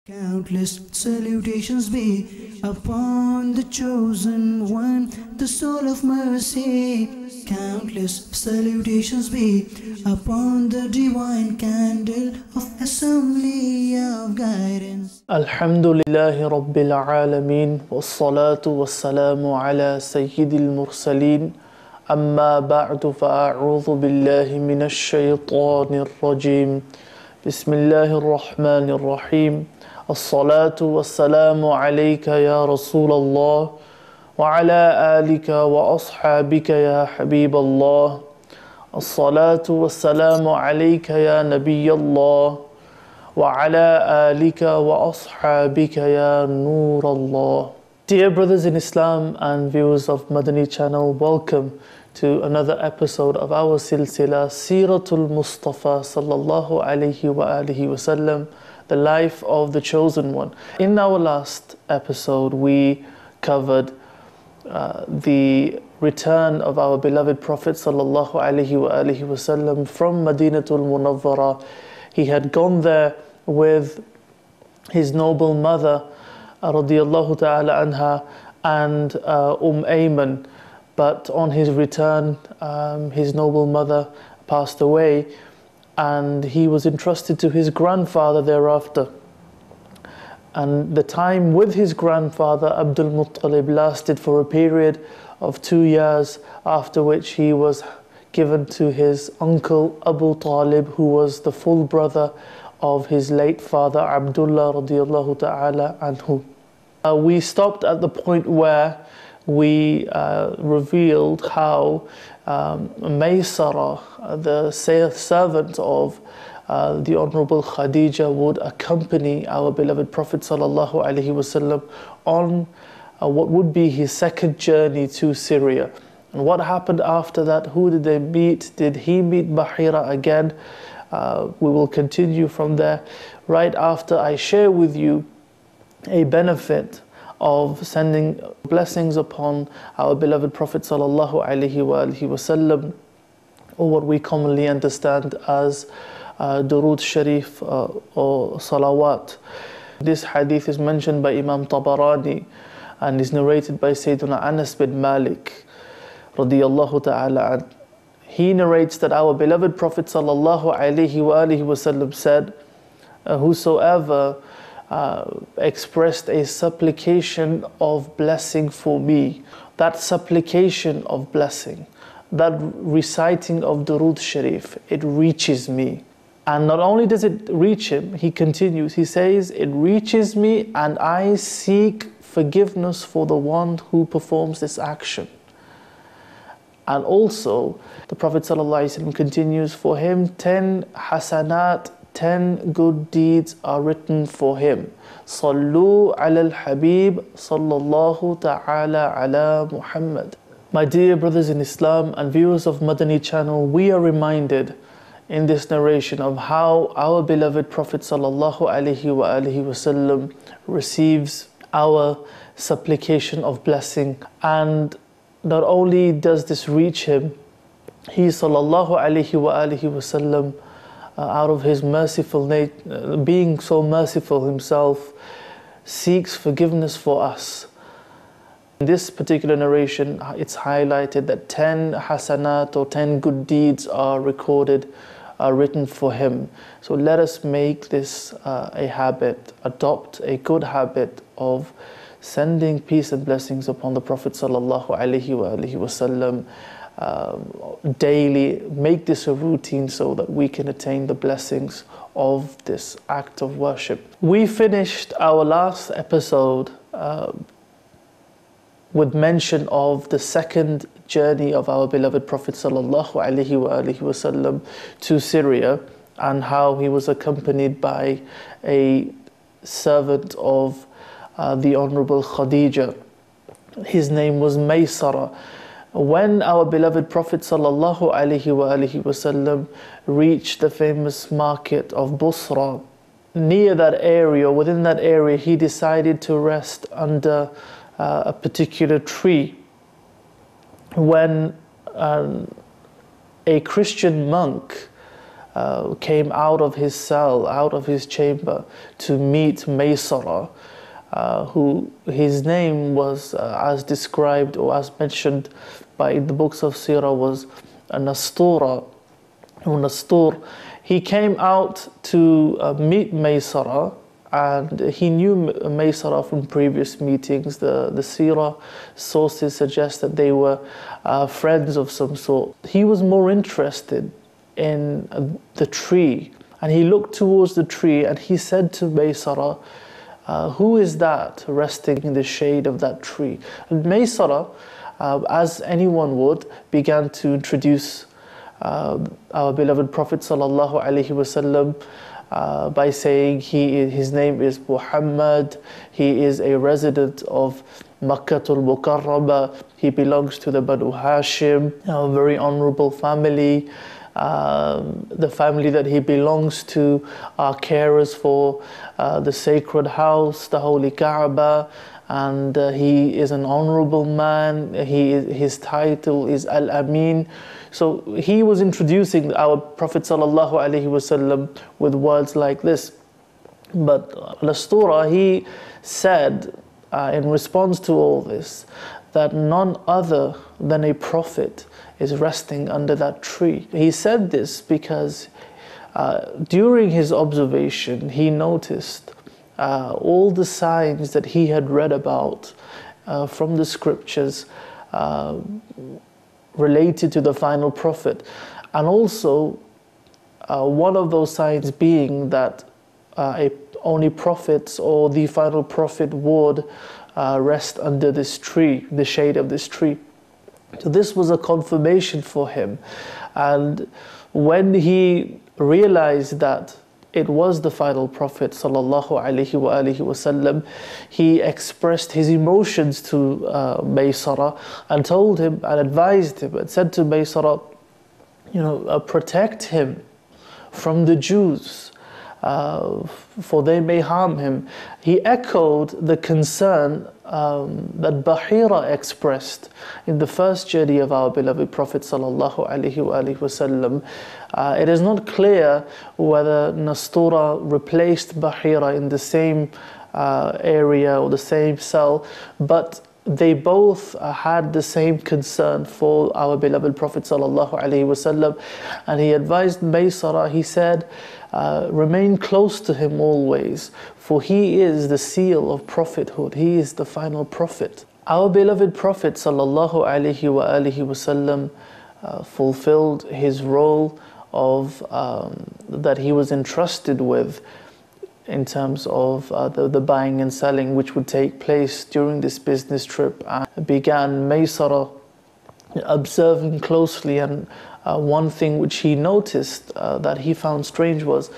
Countless salutations be upon the chosen one, the soul of mercy. Countless salutations be upon the divine candle of assembly of guidance. Alhamdulillahi Rabbil Alameen, wassalatu wassalamu ala Sayyidil Mursaleen, amma ba'du fa'a'udhu billahi minash shaytanir rajim. Bismillahir Rahmanir Rahim. As-salatu wassalamu alayka ya Rasulallah wa ala alika wa ashabika ya Habiballah. As-salatu wassalamu alayka ya Nabiyallah wa ala alika wa ashabika ya Nur Allah. Dear brothers in Islam and viewers of Madani channel, welcome to another episode of our silsila Siratul Mustafa sallallahu alayhi wa alihi wasallam, the life of the chosen one. In our last episode we covered the return of our beloved Prophet sallallahu alayhi wa alihi wasallam from Madinatul Munawwara. He had gone there with his noble mother radiyallahu ta'ala anha and Ayman, but on his return his noble mother passed away and he was entrusted to his grandfather thereafter. And the time with his grandfather Abdul Muttalib lasted for a period of 2 years, after which he was given to his uncle Abu Talib, who was the full brother of his late father Abdullah radiyallahu ta'ala anhu. We stopped at the point where we revealed how Maysara, the servant of the Honorable Khadija, would accompany our beloved Prophet sallallahu alaihi wasallam on what would be his second journey to Syria. And what happened after that? Who did they meet? Did he meet Bahira again? We will continue from there right after I share with you a benefit of sending blessings upon our beloved Prophet sallallahu alaihi wasallam, or what we commonly understand as Durood Sharif or Salawat. This hadith is mentioned by Imam Tabarani and is narrated by Sayyidina Anas bin Malik radiyallahu ta'ala an. He narrates that our beloved Prophet sallallahu alaihi wasallam said, whosoever expressed a supplication of blessing for me, that supplication of blessing, that reciting of Durood Sharif, it reaches me. And not only does it reach him, he continues, he says, it reaches me and I seek forgiveness for the one who performs this action. And also, the Prophet ﷺ continues, for him 10 hasanat, 10 good deeds are written for him. Sallu ala al-Habib sallallahu ta'ala ala Muhammad. My dear brothers in Islam and viewers of Madani channel, we are reminded in this narration of how our beloved Prophet sallallahu alaihi wasallam receives our supplication of blessing. And not only does this reach him, he sallallahu alaihi wasallam, out of his merciful nature, being so merciful himself, seeks forgiveness for us. In this particular narration, it's highlighted that 10 hasanat or 10 good deeds are recorded, are written for him. So let us make this a habit, adopt a good habit of sending peace and blessings upon the Prophet sallallahu alaihi wasallam daily. Make this a routine so that we can attain the blessings of this act of worship. We finished our last episode with mention of the second journey of our beloved Prophet sallallahu alaihi wasallam to Syria, and how he was accompanied by a servant of the Honorable Khadija. His name was Maysara. When our beloved Prophet sallallahu alaihi wasallam reached the famous market of Busra, near that area, within that area, he decided to rest under a particular tree, when a Christian monk came out of his cell, out of his chamber to meet Maysara, who his name was, as described or as mentioned by the books of Sirah, was Nastura or Nastur. He came out to meet Maysara, and he knew Maysara from previous meetings. The Sirah sources suggest that they were friends of some sort. He was more interested in the tree, and he looked towards the tree and he said to Maysara, who is that resting in the shade of that tree? And Maysara, as anyone would, began to introduce our beloved Prophet sallallahu alaihi wasallam by saying his name is Muhammad, he is a resident of Makkatul Mukarrama, he belongs to the Banu Hashim, a very honorable family. The family that he belongs to are carers for the sacred house, the holy Kaba, and he is an honorable man. His title is Al-Amin. So he was introducing our Prophet sallallahu alaihi wasallam with words like this. But Nastura, he said in response to all this, that none other than a prophet is resting under that tree. He said this because during his observation, he noticed all the signs that he had read about from the scriptures related to the final prophet. And also, one of those signs being that only prophets or the final prophet would rest under this tree, the shade of this tree. So this was a confirmation for him. And when he realized that it was the final prophet sallallahu alaihi wasallam, he expressed his emotions to Maysara and told him and advised him and said to Maysara, protect him from the Jews, for they may harm him. He echoed the concern that Bahira expressed in the first journey of our beloved Prophet sallallahu alaihi wasallam. It is not clear whether Nastura replaced Bahira in the same area or the same cell, but they both had the same concern for our beloved Prophet sallallahu alaihi wasallam, and he advised Maysara. He said, remain close to him always, for he is the seal of prophethood. He is the final prophet. Our beloved Prophet sallallahu alaihi wasallam fulfilled his role of that he was entrusted with in terms of the buying and selling which would take place during this business trip. Began Maysara observing closely, and one thing which he noticed that he found strange was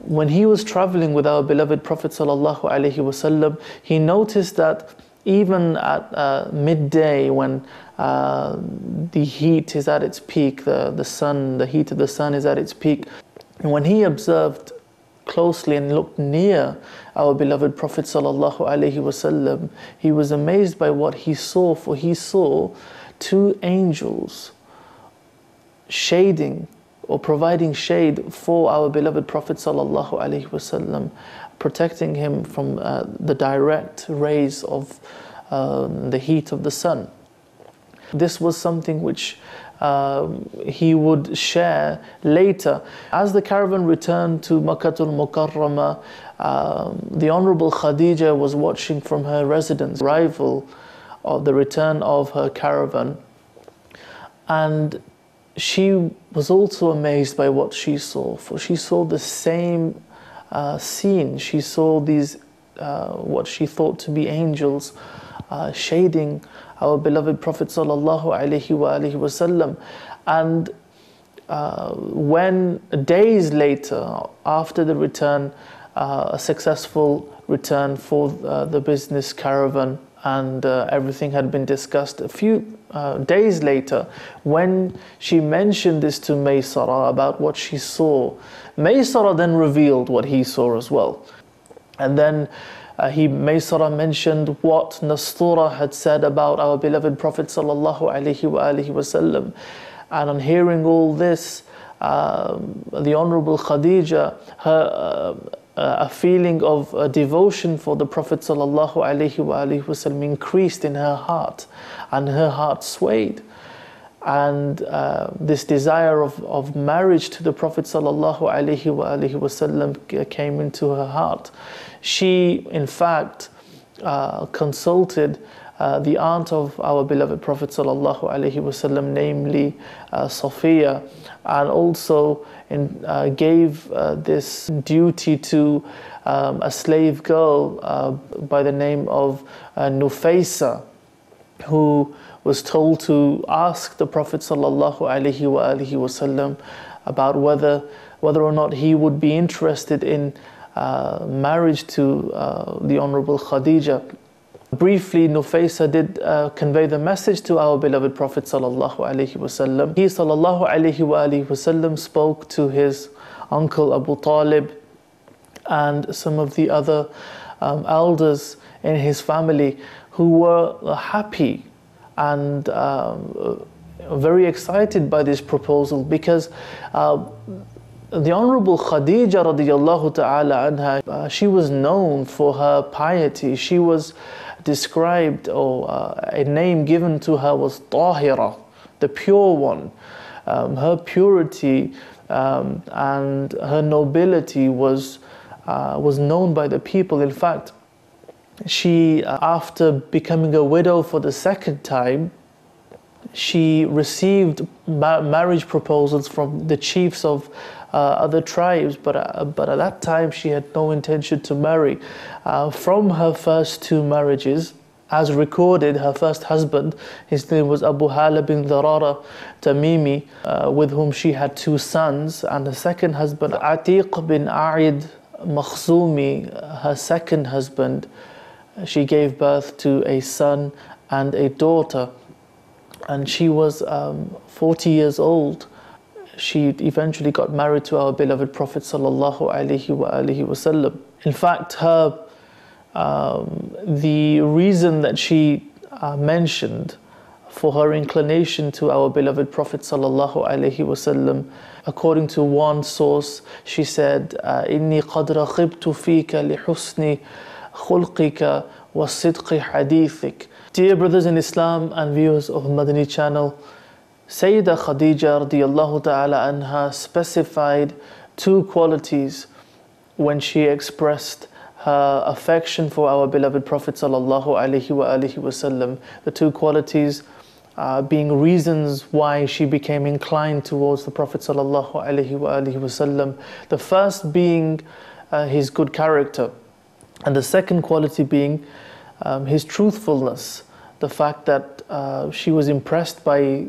when he was traveling with our beloved Prophet sallallahu alaihi wasallam, he noticed that even at midday, when the heat is at its peak, the heat of the sun is at its peak, and when he observed closely and looked near our beloved Prophet sallallahu alaihi wasallam, he was amazed by what he saw, for he saw two angels shading or providing shade for our beloved Prophet sallallahu alaihi wasallam, protecting him from the direct rays of the heat of the sun. This was something which he would share later. As the caravan returned to Makkatul Mukarrama, the Honorable Khadija was watching from her residence arrival of the return of her caravan, and she was also amazed by what she saw, for she saw the same scene. She saw these what she thought to be angels shading our beloved Prophet sallallahu alaihi wasallam. And when days later, after the return, a successful return for the business caravan, and everything had been discussed, a few days later, when she mentioned this to Maysara about what she saw, Maysara then revealed what he saw as well. And then Maysara mentioned what Nastura had said about our beloved Prophet sallallahu alaihi wasallam. And on hearing all this, the Honorable Khadija, her a feeling of devotion for the Prophet ﷺ increased in her heart, and her heart swayed. And this desire of marriage to the Prophet ﷺ came into her heart. She, in fact, consulted the aunt of our beloved Prophet ﷺ, namely Safiya, and also gave this duty to a slave girl by the name of Nufaysa, who was told to ask the Prophet ﷺ about whether or not he would be interested in marriage to the Honorable Khadija. Briefly, Nufaysa did convey the message to our beloved Prophet ﷺ. He ﷺ spoke to his uncle Abu Talib and some of the other elders in his family, who were happy and very excited by this proposal, because the Honorable Khadija radiallahu ta'ala anha, she was known for her piety. She was described, or a name given to her was Tahira, the pure one. Her purity and her nobility was known by the people. In fact, she, after becoming a widow for the second time, she received marriage proposals from the chiefs of other tribes, but at that time she had no intention to marry. From her first two marriages, as recorded, her first husband, his name was Abu Hala bin Dharara Tamimi, with whom she had two sons, and the second husband, Atiq bin A'id Makhzumi, her second husband, she gave birth to a son and a daughter, and she was 40 years old. She eventually got married to our beloved Prophet ﷺ. In fact, the reason that she mentioned for her inclination to our beloved Prophet ﷺ, according to one source, she said, "Inni qad rakhibtu fika li husni khulqika wa sidqi hadithik." Dear brothers in Islam and viewers of Madani channel, Sayyidah Khadija radiallahu ta'ala anha specified two qualities when she expressed her affection for our beloved Prophet sallallahu alaihi wasallam. The two qualities being reasons why she became inclined towards the Prophet sallallahu alaihi wasallam. The first being his good character, and the second quality being his truthfulness. The fact that she was impressed by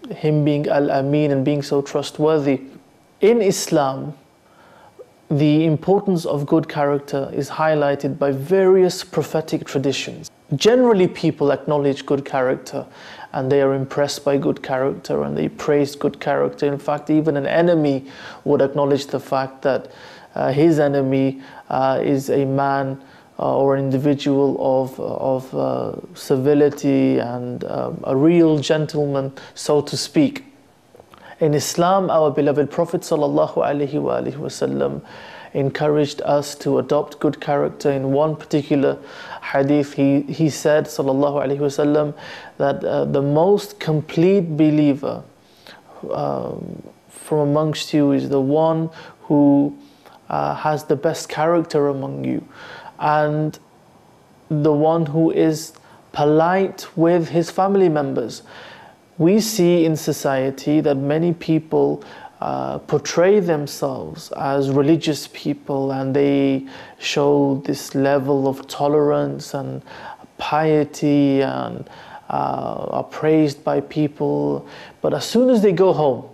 him being Al-Amin and being so trustworthy. In Islam, the importance of good character is highlighted by various prophetic traditions. Generally, people acknowledge good character and they are impressed by good character and they praise good character. In fact, even an enemy would acknowledge the fact that his enemy is a man or an individual of civility and a real gentleman, so to speak. In Islam, our beloved Prophet ﷺ encouraged us to adopt good character. In one particular hadith, he said, ﷺ, that the most complete believer from amongst you is the one who has the best character among you, and the one who is polite with his family members. We see in society that many people portray themselves as religious people, and they show this level of tolerance and piety and are praised by people. But as soon as they go home,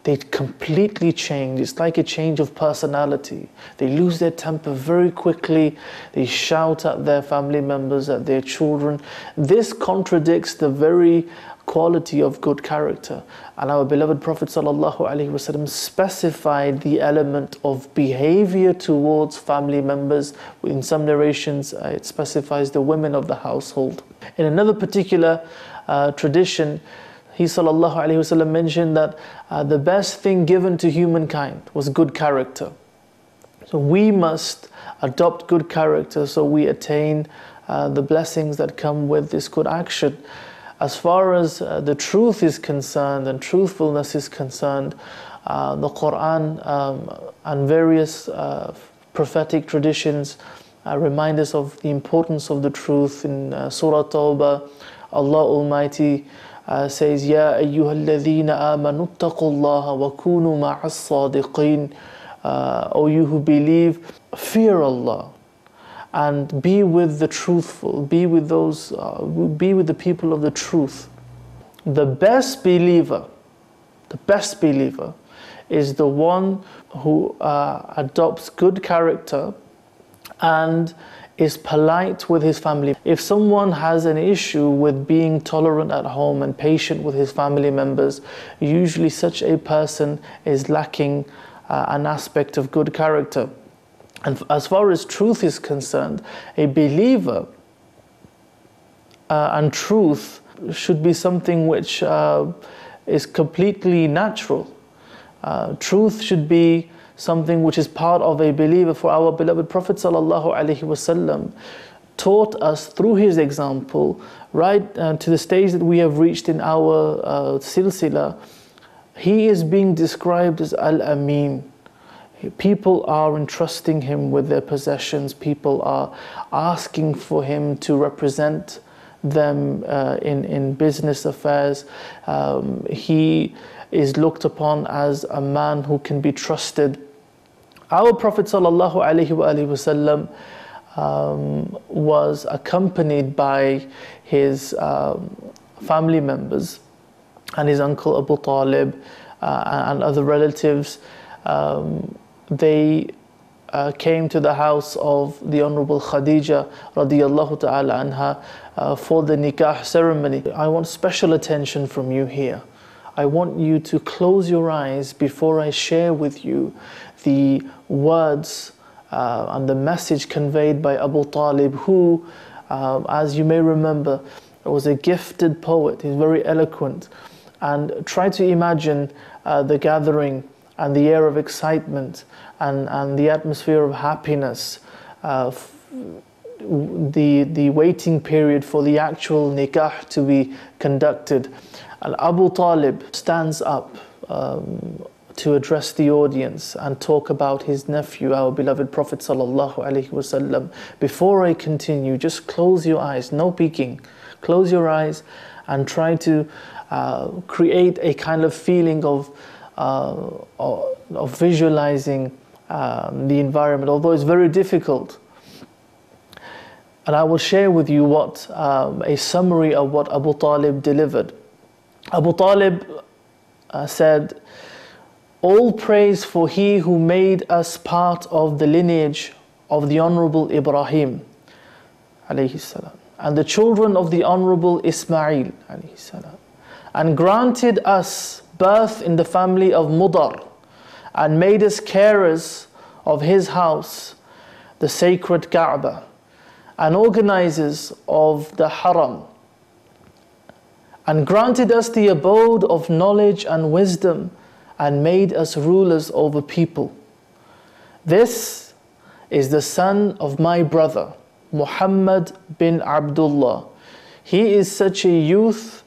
they completely change. It's like a change of personality. They lose their temper very quickly. They shout at their family members, at their children. This contradicts the very quality of good character. And our beloved Prophet ﷺ specified the element of behavior towards family members. In some narrations, it specifies the women of the household. In another particular tradition, he sallallahu alaihi wasallam mentioned that the best thing given to humankind was good character. So we must adopt good character so we attain the blessings that come with this good action. As far as the truth is concerned and truthfulness is concerned, the Quran and various prophetic traditions remind us of the importance of the truth. In Surah Tawbah, Allah Almighty says, Ya ayyuhalladhina amanu attaqullaha wa kunu ma'as sadiqeen. O you who believe, fear Allah and be with the truthful, be with the people of the truth. The best believer is the one who adopts good character and is polite with his family. If someone has an issue with being tolerant at home and patient with his family members, usually such a person is lacking an aspect of good character. And as far as truth is concerned, a believer and truth should be something which is completely natural. Truth should be something which is part of a believer. For our beloved Prophet ﷺ taught us through his example, right to the stage that we have reached in our silsila. He is being described as Al-Amin. People are entrusting him with their possessions. People are asking for him to represent them in business affairs. He is looked upon as a man who can be trusted. Our Prophet ﷺ was accompanied by his family members and his uncle Abu Talib and other relatives. They came to the house of the Honorable Khadija radiyallahu ta'ala anha for the nikah ceremony. I want special attention from you here. I want you to close your eyes before I share with you the words and the message conveyed by Abu Talib, who, as you may remember, was a gifted poet. He's very eloquent. And try to imagine the gathering and the air of excitement and the atmosphere of happiness, the waiting period for the actual nikah to be conducted. And Abu Talib stands up to address the audience and talk about his nephew, our beloved Prophet ﷺ. Before I continue, just close your eyes, no peeking. Close your eyes and try to create a kind of feeling of visualizing the environment, although it's very difficult. And I will share with you what a summary of what Abu Talib delivered. Abu Talib said, "All praise for he who made us part of the lineage of the Honorable Ibrahim alayhi salam, and the children of the Honorable Ismail alayhi salam, and granted us birth in the family of Mudar, and made us carers of his house, the sacred Kaba, and organizers of the Haram, and granted us the abode of knowledge and wisdom, and made us rulers over people. This is the son of my brother, Muhammad bin Abdullah. He is such a youth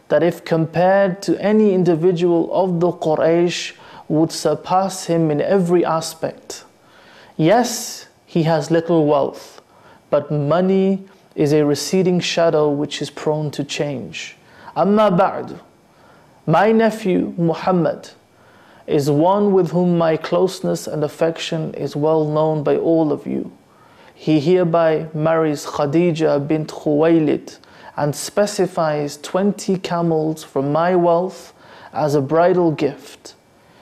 that if compared to any individual of the Quraysh, would surpass him in every aspect. Yes, he has little wealth, but money is a receding shadow which is prone to change. Amma ba'du, my nephew Muhammad is one with whom my closeness and affection is well known by all of you. He hereby marries Khadija bint Khuwaylid and specifies 20 camels from my wealth as a bridal gift.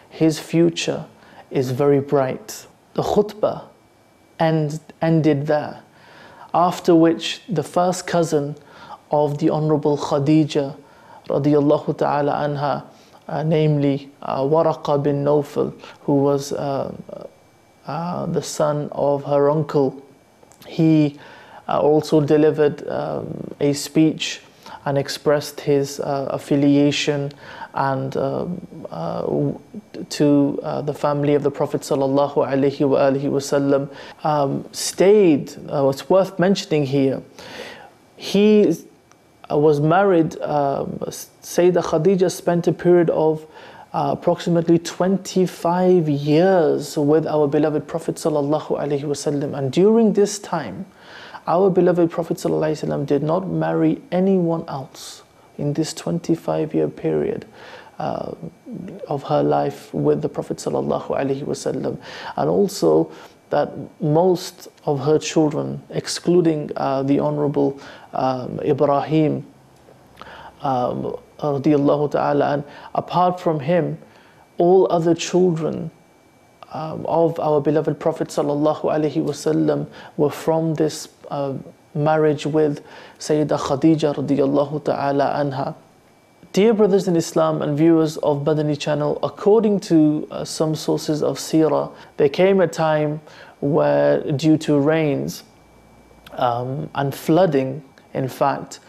His future is very bright." The khutbah ended there, after which the first cousin of the Honorable Khadija radiyallahu ta'ala anha, namely Waraqa bin Nawfal, who was the son of her uncle, he also delivered a speech, and expressed his affiliation and to the family of the Prophet sallallahu alaihi wasallam, stayed. It's worth mentioning here. He was married. Sayyidah Khadija spent a period of approximately 25 years with our beloved Prophet sallallahu alaihi wasallam, and during this time, our beloved Prophet sallallahu alaihi wasallam did not marry anyone else in this 25-year period of her life with the Prophet sallallahu alaihi wasallam, and also that most of her children, excluding the Honorable Ibrahim radiyallahu ta'ala, and apart from him, all other children of our beloved Prophet sallallahu alaihi wasallam were from this marriage with Sayyidah Khadija radiyallahu ta'ala anha. Dear brothers in Islam and viewers of Badani channel, according to some sources of seerah, there came a time where, due to rains and flooding, in fact,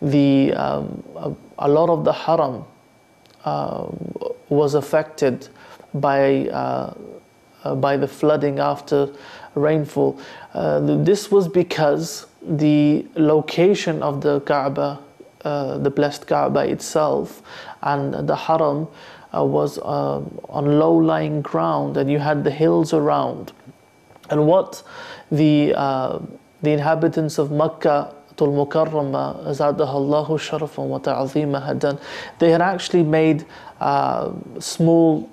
a lot of the haram was affected by the flooding after rainfall. This was because the location of the Kaaba, the blessed Kaaba itself, and the haram was on low-lying ground, and you had the hills around. And what the inhabitants of Makkah Mukarrama, Zadaha Allahu Sharafan wa Ta'azima, had done, they had actually made small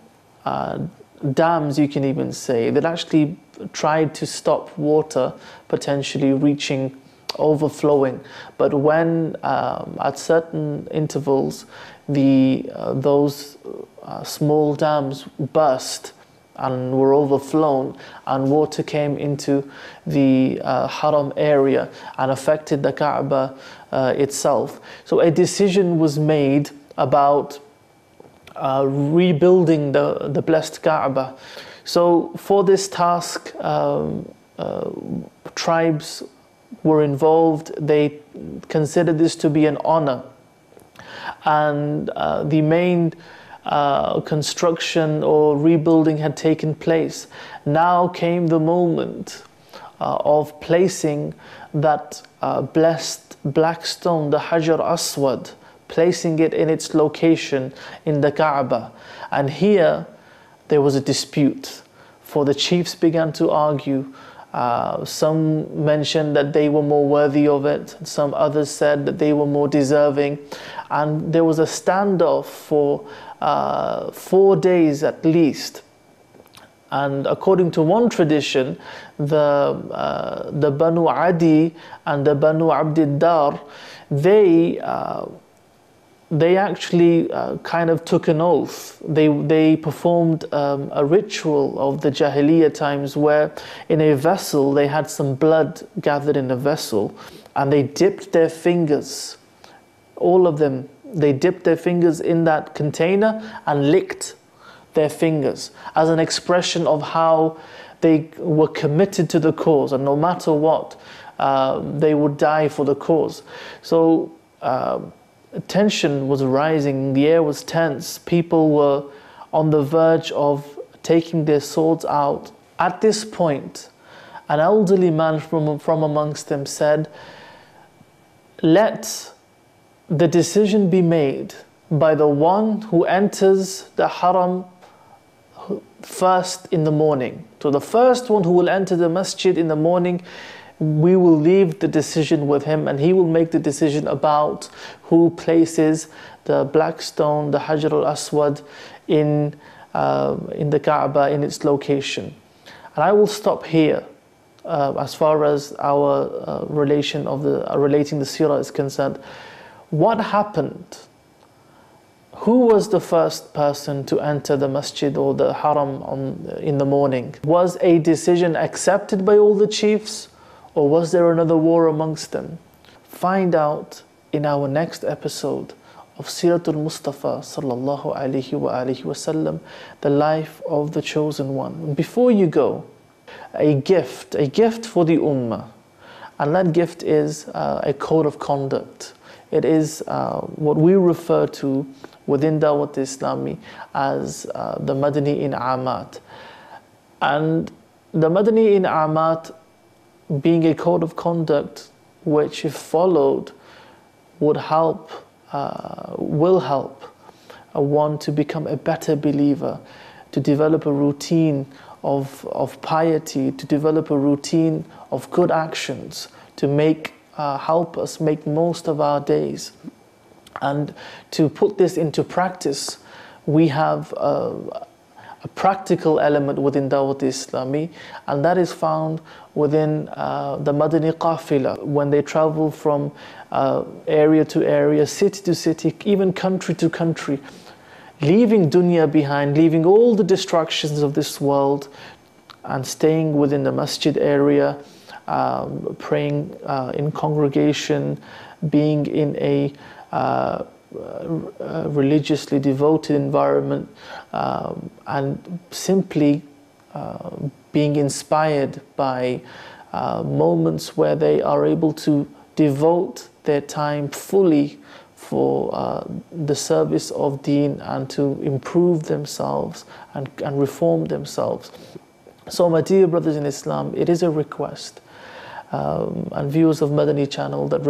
dams, you can even say. They'd actually tried to stop water potentially reaching overflowing, but when at certain intervals those small dams burst and were overflown, and water came into the haram area and affected the Kaaba itself. So a decision was made about rebuilding the blessed Kaaba. So for this task, tribes were involved. They considered this to be an honor, and the main construction or rebuilding had taken place. Now came the moment of placing that blessed black stone, the Hajar Aswad, placing it in its location in the Kaaba. And here there was a dispute, for the chiefs began to argue. Some mentioned that they were more worthy of it, some others said that they were more deserving, and there was a standoff for 4 days at least. And according to one tradition, the Banu Adi and the Banu Abdiddar, they actually kind of took an oath. They performed a ritual of the Jahiliyyah times, where in a vessel they had some blood gathered in a vessel, and they dipped their fingers, all of them, they dipped their fingers in that container and licked their fingers as an expression of how they were committed to the cause, and no matter what, they would die for the cause. So tension was rising, the air was tense, people were on the verge of taking their swords out. At this point, an elderly man from amongst them said, "Let the decision be made by the one who enters the haram first in the morning. So the first one who will enter the masjid in the morning, we will leave the decision with him, and he will make the decision about who places the black stone, the Hajar al-Aswad, in the Kaaba, in its location." And I will stop here as far as our relating the seerah is concerned. What happened? Who was the first person to enter the masjid or the haram in the morning? Was a decision accepted by all the chiefs, or was there another war amongst them? Find out in our next episode of Siratul Mustafa sallallahu alaihi wasallam, the life of the chosen one. Before you go, a gift for the ummah, and that gift is a code of conduct. It is what we refer to within Dawat Islami as the Madani In'amat. And the Madani In'amat being a code of conduct which, if followed, would help, will help one to become a better believer, to develop a routine of piety, to develop a routine of good actions, to help us make most of our days. And to put this into practice, we have a practical element within Dawat Islami, and that is found within the Madani Qafila, when they travel from area to area, city to city, even country to country, leaving dunya behind, leaving all the distractions of this world, and staying within the masjid area, praying in congregation, being in a religiously devoted environment, and simply being inspired by moments where they are able to devote their time fully for the service of deen and to improve themselves and reform themselves. So my dear brothers in Islam, it is a request and viewers of Madani channel that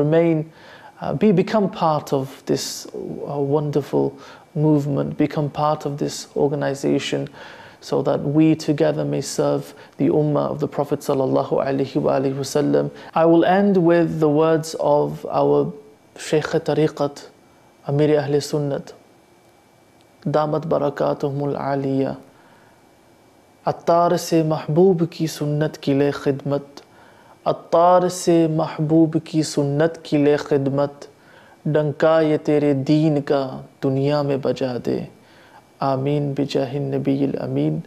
become part of this wonderful movement, become part of this organization, so that we together may serve the ummah of the Prophet sallallahu alaihi wasallam. I will end with the words of our Shaykh Tariqat, Amir Ahl Sunnat, Damat Barakatuhumul Aliyah. Attar से महबूब की सुन्नत की ले खिदमत, अत्तार से महबूब की सुन्नत की ले खिदमत, डंका ये तेरे दीन का दुनिया में बजा दे, आमीन बिजाहिन नबील अमीन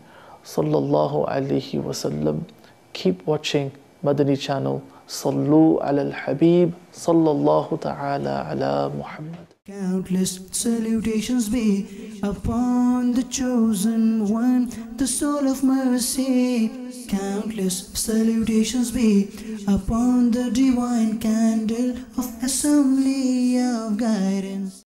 सल्लल्लाहु अलैहि वसल्लम. Keep watching Madani channel. Sallu ala al-Habib sallallahu ta'ala ala Muhammad. Countless salutations be upon the chosen one, the soul of mercy. Countless salutations be upon the divine candle of assembly of guidance.